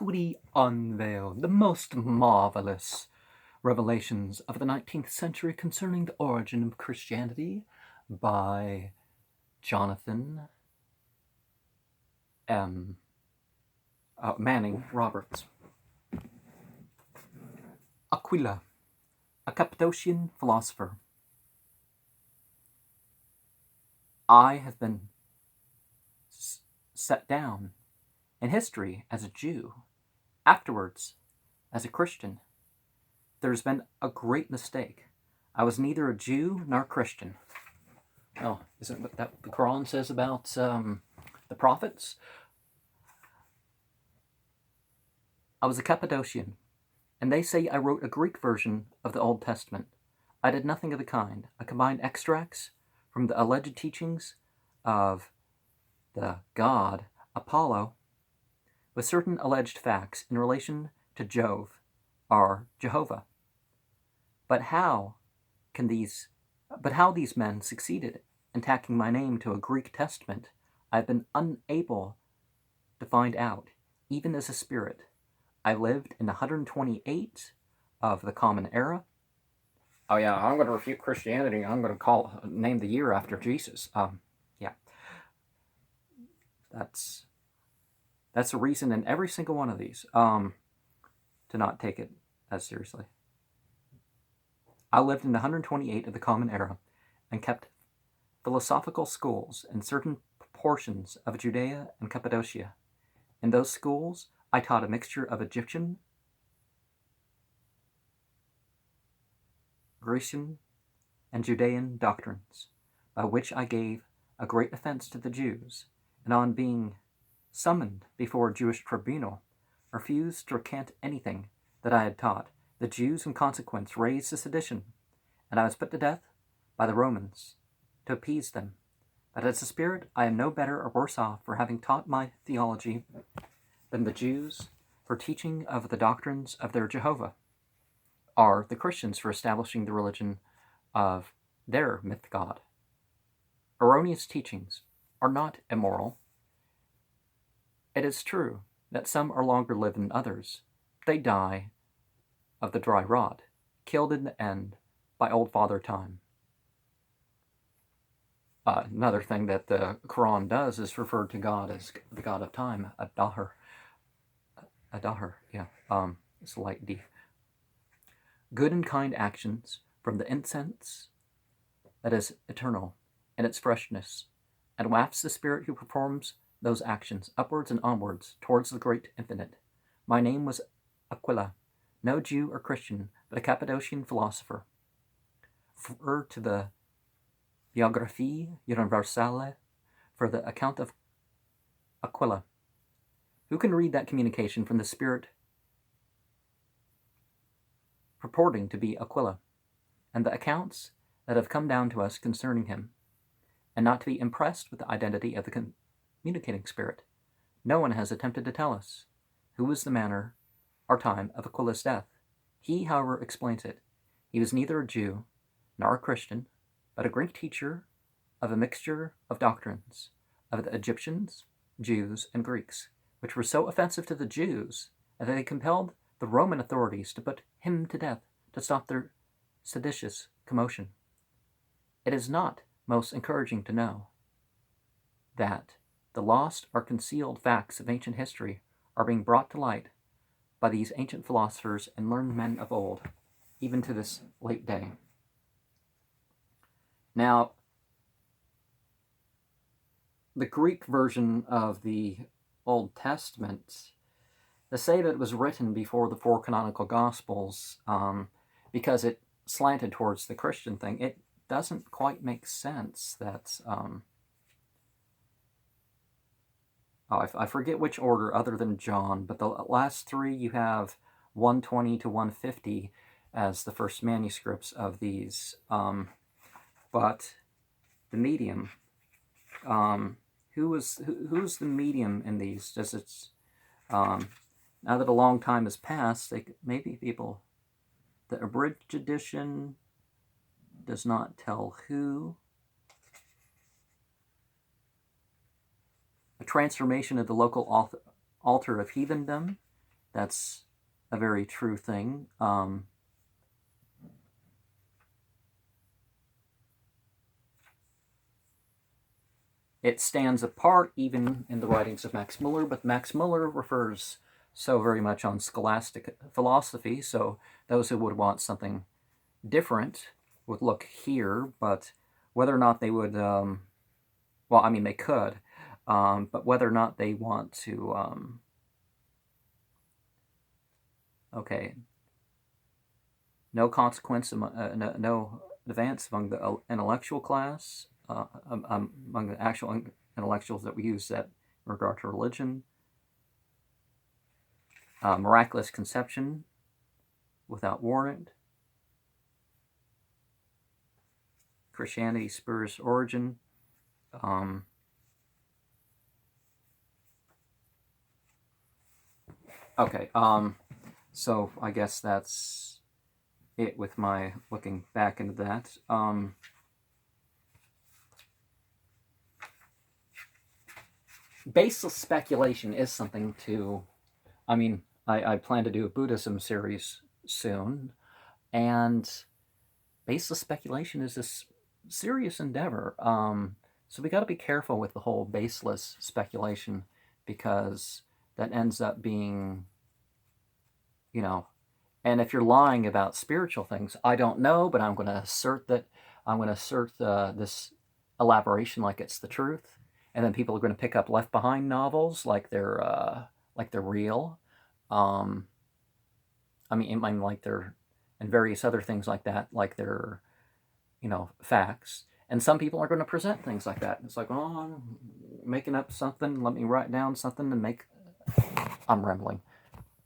Antiquity Unveiled, the most marvelous revelations of the 19th century concerning the origin of Christianity by Jonathan M. Manning Roberts. Aquila, a Cappadocian philosopher. I have been set down in history as a Jew, afterwards as a Christian. There's been a great mistake. I was neither a Jew nor Christian. Oh, isn't what that the Quran says about the prophets? I was a Cappadocian, and they say I wrote a Greek version of the Old Testament. I did nothing of the kind. I combined extracts from the alleged teachings of the god Apollo with certain alleged facts in relation to Jove or Jehovah. But how these men succeeded in tacking my name to a Greek testament, I've been unable to find out, even as a spirit. I lived in 128 of the Common Era. Oh yeah, I'm going to refute Christianity. I'm going to name the year after Jesus. Yeah, that's a reason in every single one of these to not take it as seriously. I lived in 128 of the Common Era and kept philosophical schools in certain portions of Judea and Cappadocia. In those schools, I taught a mixture of Egyptian, Grecian, and Judean doctrines, by which I gave a great offense to the Jews, and on being summoned before a Jewish tribunal, refused to recant anything that I had taught. The Jews, in consequence, raised a sedition, and I was put to death by the Romans to appease them. But as a spirit, I am no better or worse off for having taught my theology than the Jews for teaching of the doctrines of their Jehovah, or the Christians for establishing the religion of their myth god. Erroneous teachings are not immoral. It is true that some are longer lived than others. They die of the dry rot, killed in the end by old Father Time. Another thing that the Quran does is refer to God as the God of time, Adahar. Yeah. It's light D. Good and kind actions from the incense that is eternal in its freshness, and wafts the spirit who performs those actions upwards and onwards towards the great infinite. My name was Aquila, no Jew or Christian, but a Cappadocian philosopher. Refer to the Biographie Universelle for the account of Aquila. Who can read that communication from the spirit purporting to be Aquila, and the accounts that have come down to us concerning him, and not to be impressed with the identity of the communicating spirit? No one has attempted to tell us who was the manner or time of Aquila's death. He, however, explains it. He was neither a Jew nor a Christian, but a Greek teacher of a mixture of doctrines of the Egyptians, Jews, and Greeks, which were so offensive to the Jews that they compelled the Roman authorities to put him to death to stop their seditious commotion. It is not most encouraging to know that the lost or concealed facts of ancient history are being brought to light by these ancient philosophers and learned men of old, even to this late day. Now, the Greek version of the Old Testament, they say that it was written before the four canonical Gospels because it slanted towards the Christian thing. It doesn't quite make sense that... I forget which order other than John, but the last three you have 120 to 150 as the first manuscripts of these. But the medium, who's the medium in these? Does it's now that a long time has passed, maybe people, the abridged edition does not tell who. A transformation of the local altar of heathendom That's a very true thing. It stands apart even in the writings of Max Muller, but Max Muller refers so very much on scholastic philosophy, so those who would want something different would look here, but whether or not they would, well, I mean, they could, but whether or not they want to, okay, no consequence, no advance among the intellectual class, among the actual intellectuals that we use that in regard to religion. Miraculous conception without warrant. Christianity spurious origin. Okay, so I guess that's it with my looking back into that. Baseless speculation is something to, I mean, I plan to do a Buddhism series soon, and baseless speculation is this serious endeavor. So we got to be careful with the whole baseless speculation, because that ends up being, you know, and if you're lying about spiritual things, I don't know, but I'm going to assert that, I'm going to assert this elaboration like it's the truth, and then people are going to pick up Left Behind novels like they're real. I mean, like they're, and various other things like that, like they're, facts. And some people are going to present things like that. It's like, oh, I'm making up something. Let me write down something and make. I'm rambling.